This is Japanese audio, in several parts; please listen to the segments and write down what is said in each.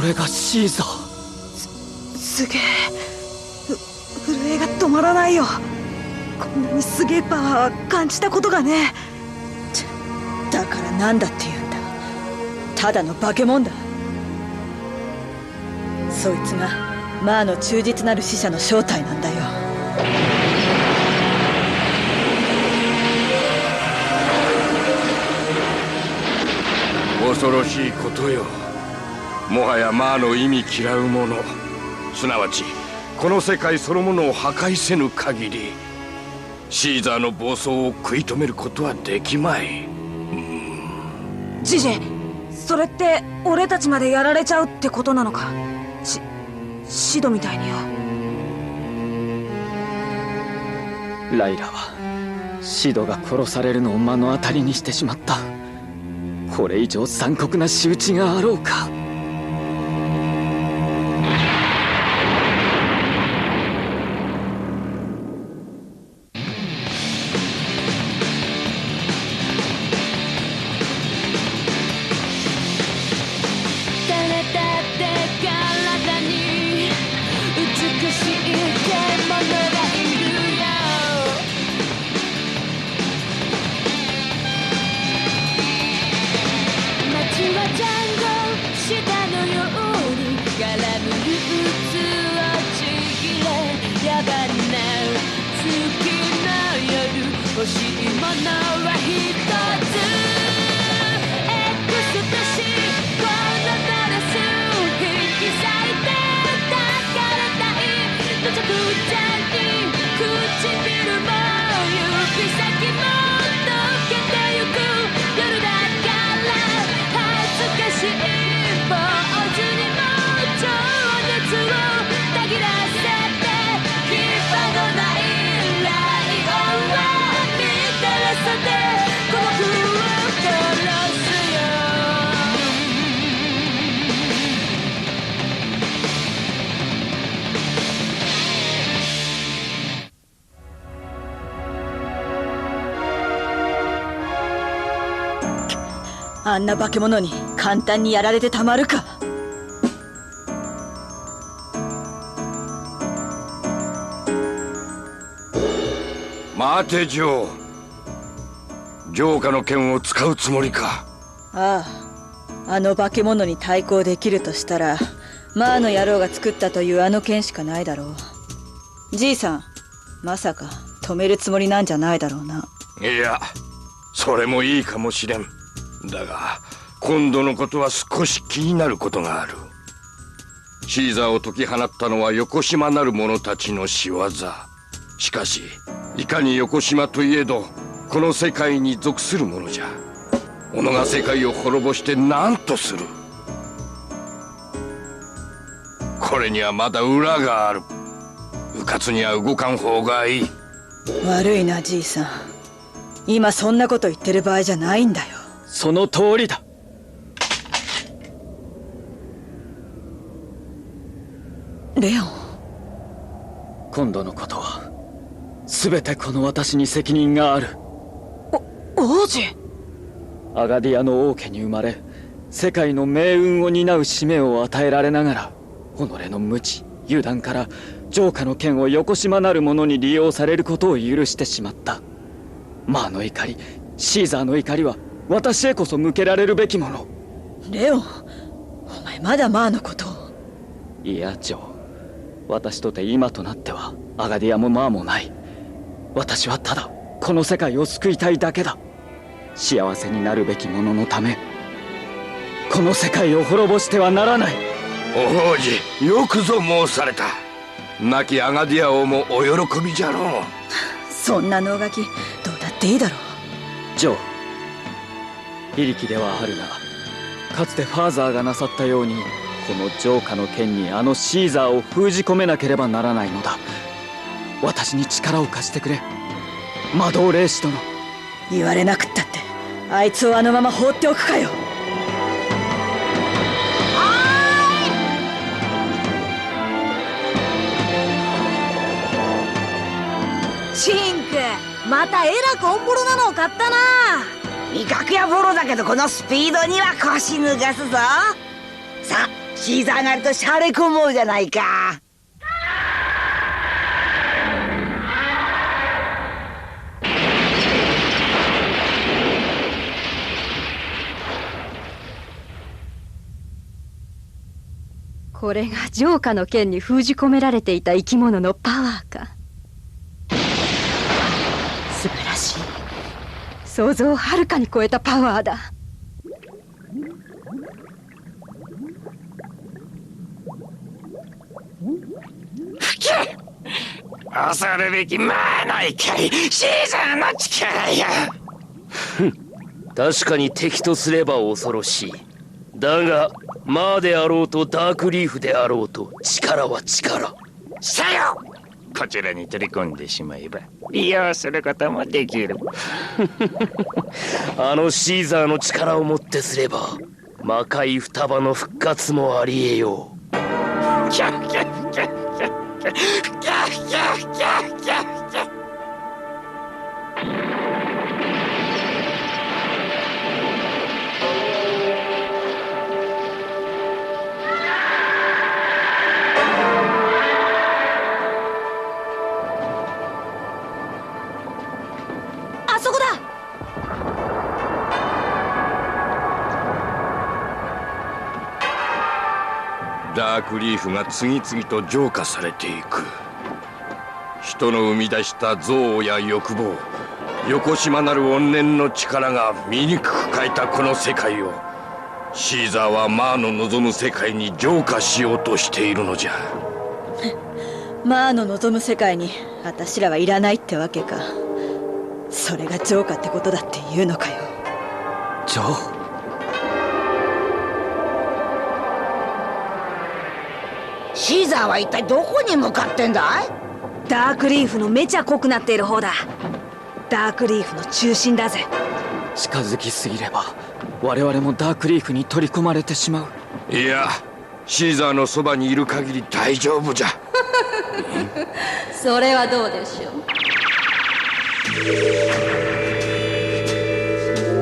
れがシーザー。すげえ。震えが止まらないよ。こんなにすげえパワー感じたことがねえ。だからなんだって言うんだ。ただの化け物だ。そいつがマーの忠実なる使者の正体なんだよ。恐ろしいことよ。もはやマーの意味嫌うもの、すなわちこの世界そのものを破壊せぬ限りシーザーの暴走を食い止めることはできまい。ジジ、それって俺たちまでやられちゃうってことなのか。シドみたいによ。ライラはシドが殺されるのを目の当たりにしてしまった。これ以上残酷な仕打ちがあろうか。欲しいものは一つ、エクスタシー、このドレス引き裂いて抱かれたい。土着ちゃんに唇も指先も溶けてゆく夜だから恥ずかしい坊主にも情熱をたぎらせて牙のないライオンはこの空を殺すよ。あんな化け物に簡単にやられてたまるか。待てジョー。城下の剣を使うつもりか。ああ、あの化け物に対抗できるとしたらマーの野郎が作ったというあの剣しかないだろう。じいさん、まさか止めるつもりなんじゃないだろうな。いや、それもいいかもしれん。だが今度のことは少し気になることがある。シーザーを解き放ったのは横島なる者たちの仕業。しかしいかに横島といえどこの世界に属するものじゃ。己が世界を滅ぼして何とする。これにはまだ裏がある。迂闊には動かん方がいい。悪いなじいさん、今そんなこと言ってる場合じゃないんだよ。その通りだ。レオン、今度のことは全てこの私に責任がある。王子。アガディアの王家に生まれ世界の命運を担う使命を与えられながら己の無知油断から城下の剣を横島なる者に利用されることを許してしまった。マーの怒り、シーザーの怒りは私へこそ向けられるべきもの。レオン、お前まだマーのことを。いやジョー、私とて今となってはアガディアもマーもない。私はただこの世界を救いたいだけだ。幸せになるべき者のためこの世界を滅ぼしてはならない。お王子、よくぞ申された。亡きアガディア王もお喜びじゃろう。そんな能書きどうだっていいだろう。ジョー、非力ではあるがかつてファーザーがなさったようにこの城下の剣にあのシーザーを封じ込めなければならないのだ。私に力を貸してくれ、魔導霊使殿。言われなくったってあいつをあのまま放っておくかよ。シンク、またえらくオンボロなのを買ったな。味覚やボロだけどこのスピードには腰抜かすぞ。さあシーザー狩りとシャレ込もうじゃないか。これが浄化の剣に封じ込められていた生き物のパワーか。素晴らしい。想像をはるかに超えたパワーだ。恐るべき魔の怒り、シーザーの力よ。確かに敵とすれば恐ろしい。だがマーであろうとダークリーフであろうと力は力。さよ、こちらに取り込んでしまえば利用することもできる。あのシーザーの力をもってすれば魔界双葉の復活もありえよう。キャッキャッキャッキャッキャッキャッキャッキャッキャッキャッ。あそこだ。ダークリーフが次々と浄化されていく。人の生み出した憎悪や欲望、よこしまなる怨念の力が醜く変えたこの世界をシーザーはマーの望む世界に浄化しようとしているのじゃ。マーの望む世界に私らはいらないってわけか。それが浄化ってことだって言うのかよ。ジョー。シーザーは一体どこに向かってんだい？ダークリーフのめちゃ濃くなっている方だ。ダークリーフの中心だぜ。近づきすぎれば我々もダークリーフに取り込まれてしまう。いや、シーザーのそばにいる限り大丈夫じゃ。それはどうでしょう。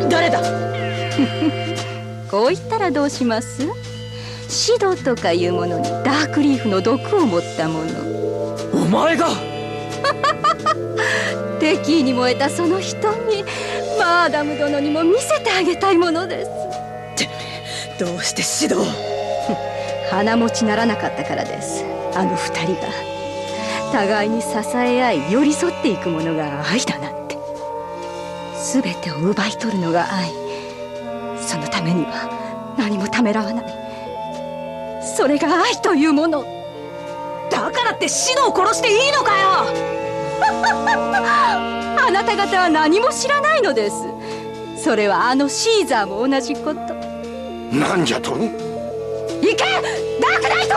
誰だ？こう言ったらどうします？シドとかいうものにダークリーフの毒を持ったもの。お前が敵意に燃えたその瞳、マーダム殿にも見せてあげたいものです。どうして指導？鼻持ちならなかったからです。あの二人が互いに支え合い寄り添っていくものが愛だなんて。全てを奪い取るのが愛。そのためには何もためらわない。それが愛というもの。だからってシドを殺していいのかよ。あなた方は何も知らないのです。それはあのシーザーも同じこと。なんじゃと？行けダークナイト！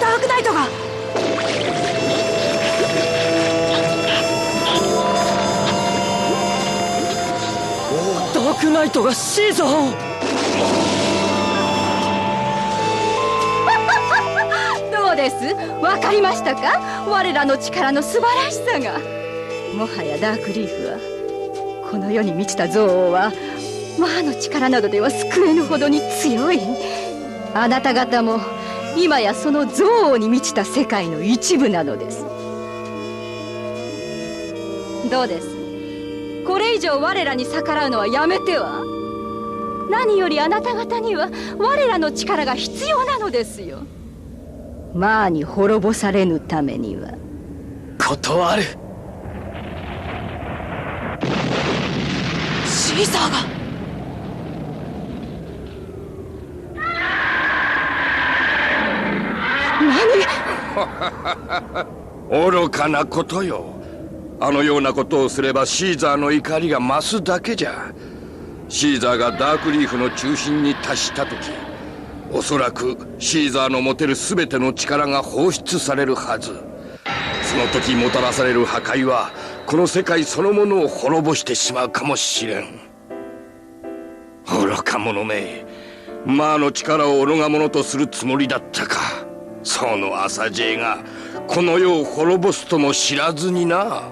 ダークナイトが。ダークナイトがシーザーを。どうです？わかりましたか？我らの力の素晴らしさが。もはやダークリーフはこの世に満ちた憎悪はマーの力などでは救えぬほどに強い。あなた方も今やその憎悪に満ちた世界の一部なのです。どうです？これ以上我らに逆らうのはやめては。何よりあなた方には我らの力が必要なのですよ。マーに滅ぼされぬためには。断る。シーザーが。愚かなことよ。あのようなことをすればシーザーの怒りが増すだけじゃ。シーザーがダークリーフの中心に達した時、おそらくシーザーの持てる全ての力が放出されるはず。その時もたらされる破壊はこの世界そのものを滅ぼしてしまうかもしれん。愚か者め、マーの力を愚か者とするつもりだったか。その朝知恵がこの世を滅ぼすとも知らずにな。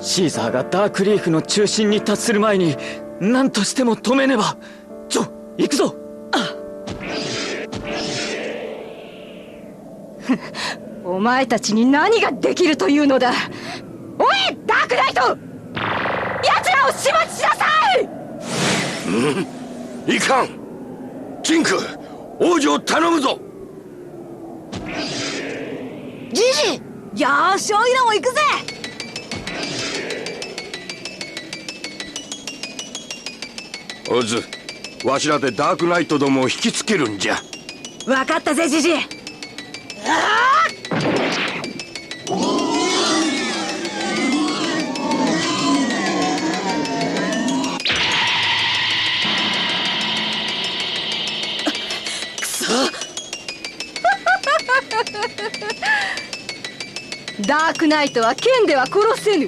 シーザーがダークリーフの中心に達する前に何としても止めねば。行くぞ。お前たちに何ができるというのだ。おいダークナイト、奴らを始末しなさい。いかん。ジンク、王女を頼むぞ。ジジ、よーし、おいらも行くぜ。オズ、わしらでダークナイトどもを引きつけるんじゃ。分かったぜ、ジジ。ダークナイトは剣では殺せぬ。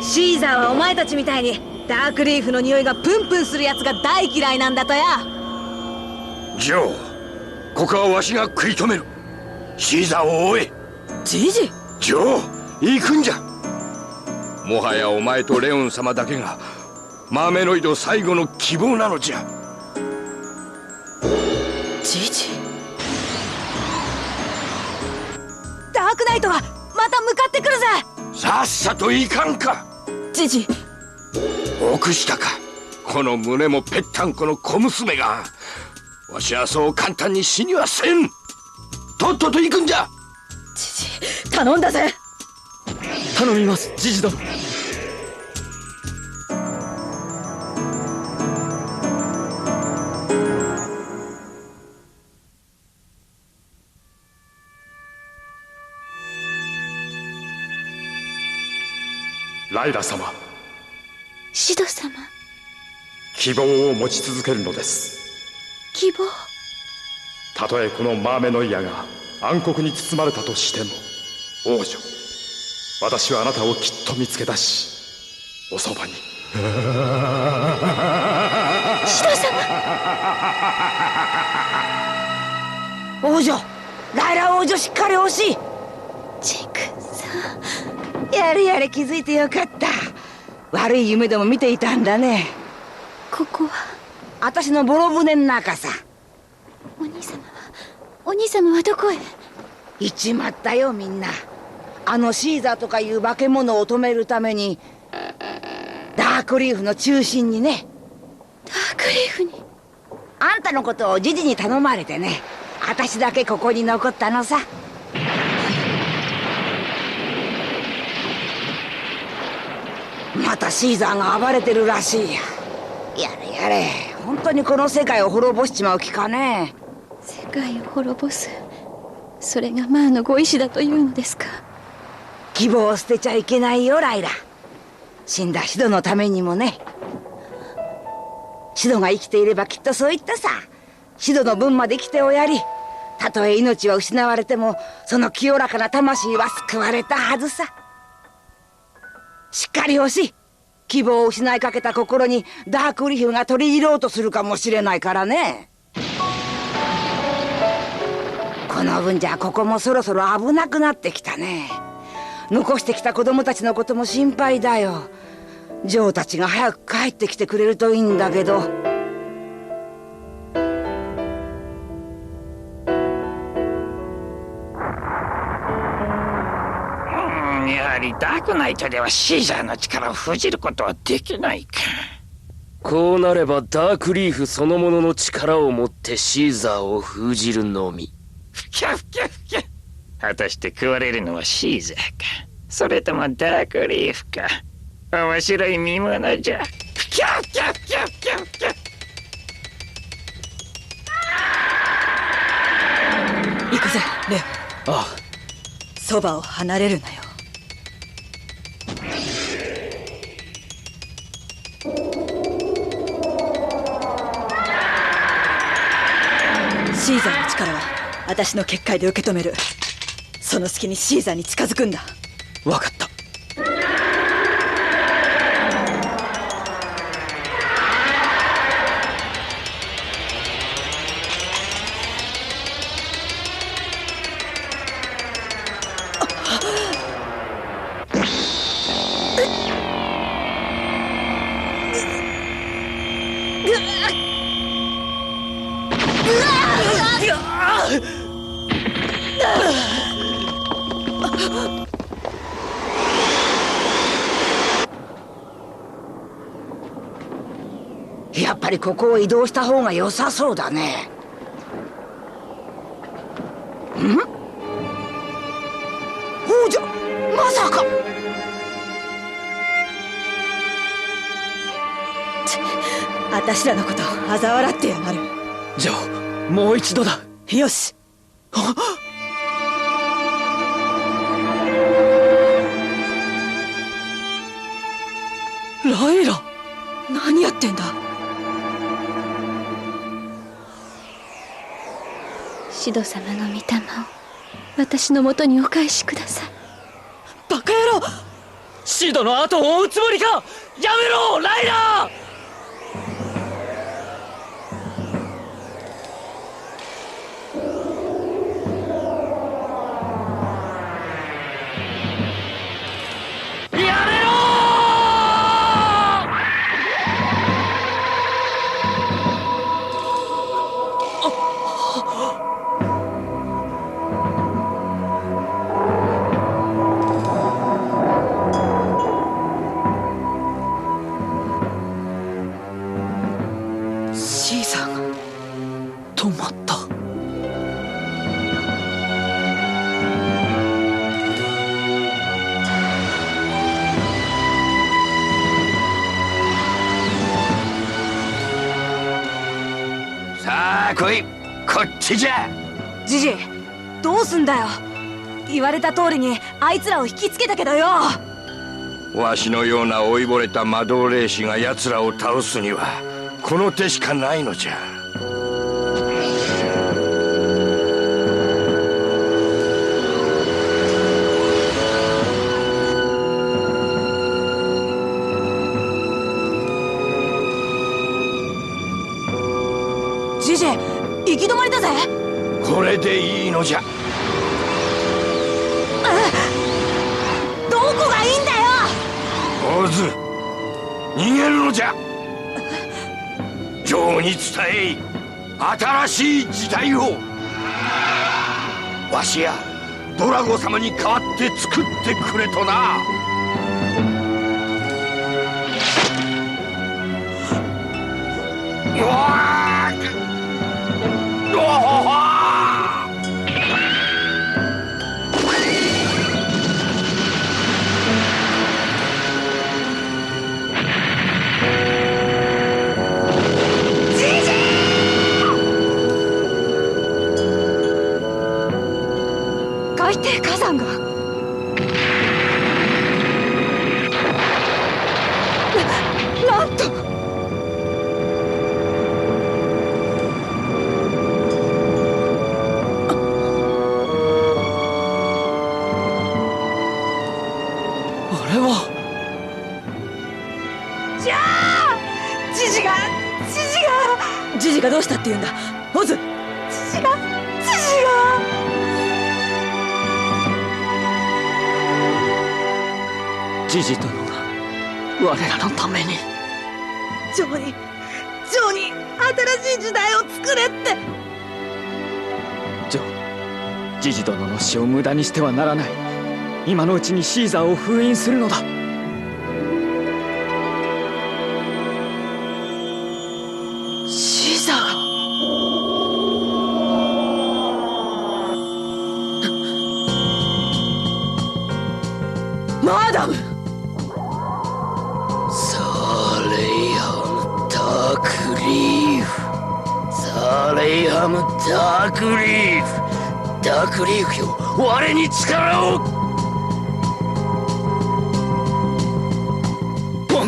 シーザーはお前たちみたいにダークリーフの匂いがプンプンするやつが大嫌いなんだとや。ジョー、ここはわしが食い止める。シーザーを追え。ジジ、ジョー、行くんじゃ。もはやお前とレオン様だけがマーメロイド最後の希望なのじゃ。ジジ、ダークナイトがまた向かってくるぜ。さっさといかんか。ジジ、臆したか、この胸もぺったんこの小娘が。わしはそう簡単に死にはせん。とっとと行くんじゃ。ジジ、頼んだぜ。頼みます、ジジ殿。ライラ様、シド様。希望を持ち続けるのです。希望。たとえこのマーメノイアが暗黒に包まれたとしても、王女、私はあなたをきっと見つけ出し、おそばに。シド様。王女、ライラ王女、しっかり惜しい。ジンクさん。やれやれ、気づいてよかった。悪い夢でも見ていたんだね。ここは私のボロ船の中さ。お兄様はどこへ？行っちまったよ、みんな。あのシーザーとかいう化け物を止めるために、ダークリーフの中心にね。ダークリーフに？あんたのことをジジに頼まれてね、私だけここに残ったのさ。またシーザーが暴れてるらしいや。やれやれ、本当にこの世界を滅ぼしちまう気かね。世界を滅ぼす、それがマーのご意志だというのですか？希望を捨てちゃいけないよ、ライラ。死んだシドのためにもね。シドが生きていればきっとそう言ったさ。シドの分まで生きておやり。たとえ命は失われても、その清らかな魂は救われたはずさ。しっかり欲しい。希望を失いかけた心にダークリーフが取り入ろうとするかもしれないからね。この分じゃここもそろそろ危なくなってきたね。残してきた子供たちのことも心配だよ。ジョーたちが早く帰ってきてくれるといいんだけど。やはりダークナイトではシーザーの力を封じることはできないか。こうなればダークリーフそのものの力を持ってシーザーを封じるのみ。ふきゃふきゃふきゃ。果たして食われるのはシーザーか、それともダークリーフか。面白い見物じゃ。ふきゃふきゃふきゃふきゃふきゃ。行くぜ、レオ。ああ、そばを離れるなよ。シーザーの力は私の結界で受け止める。その隙にシーザーに近づくんだ。わかった。やっぱりここを移動した方が良さそうだね。王女、まさか。私らのこと嘲笑ってやがる。ジョー、もう一度だ。よし。ライラ、何やってんだ。シド様の御霊を私のもとにお返しください。バカ野郎。シドの後を追うつもりか。やめろライラ。シーザーが止まった。さあ来い、こっちじゃ。ジジ、どうすんだよ。言われた通りにあいつらを引きつけたけどよ。わしのような老いぼれた魔導霊士が奴らを倒すにはこの手しかないのじゃ。ジジ、行き止まりだぜ。これでいいのじゃ。どこがいいんだよ。オズ、逃げるのじゃ。ジョーに伝え、新しい時代を。わしやドラゴ様に代わって作ってくれとな。うわーうわー海底火山が。なんと。あれは。じゃあジジがどうしたって言うんだ。オズ、ジジがジジ殿が我らのために。ジョーに新しい時代を作れって。ジョー、ジジ殿の死を無駄にしてはならない。今のうちにシーザーを封印するのだ。シーザーが。マダム。サーレイハムダークリーフ。サーレイハムダークリーフ。ダークリーフよ、我に力を。己、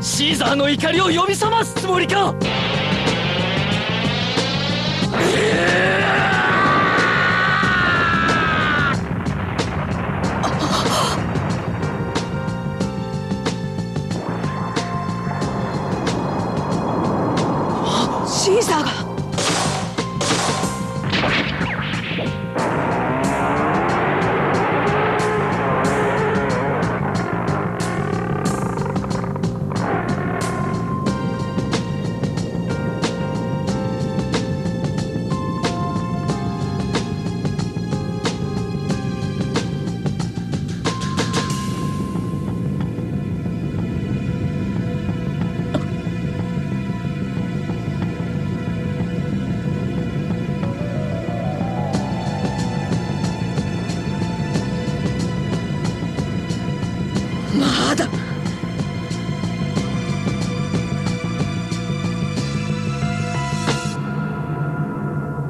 シーザーの怒りを呼び覚ますつもりか。シーザーが。まだ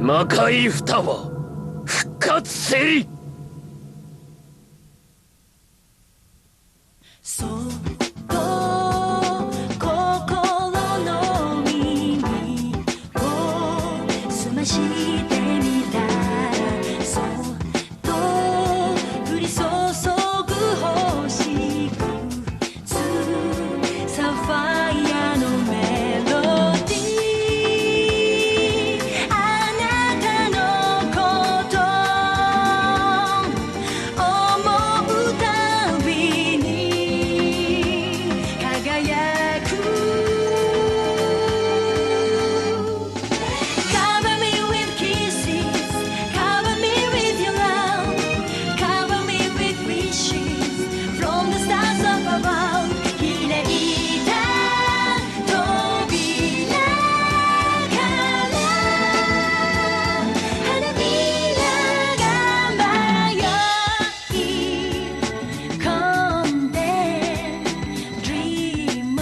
魔界双葉復活せり。そっと心の耳を澄ましてみたら、そっと降り注ぐ星屑、サファイアのメロディー、あなたのこと思うたびに輝く。 Cover me with kisses, cover me with your love, cover me with wishes from the stars up above. 開いた扉から花びらが迷い込んで Dream on。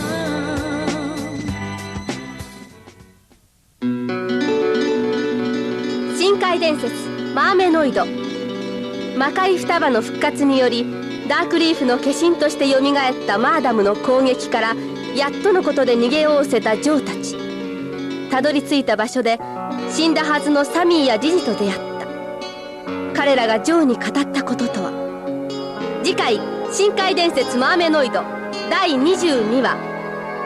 深海伝説マーメノイド。魔界双葉の復活によりダークリーフの化身としてよみがえったマーダムの攻撃からやっとのことで逃げおおせたジョーたち。たどり着いた場所で死んだはずのサミーやジジと出会った。彼らがジョーに語ったこととは。次回深海伝説マーメノイド第22話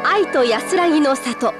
愛と安らぎの里。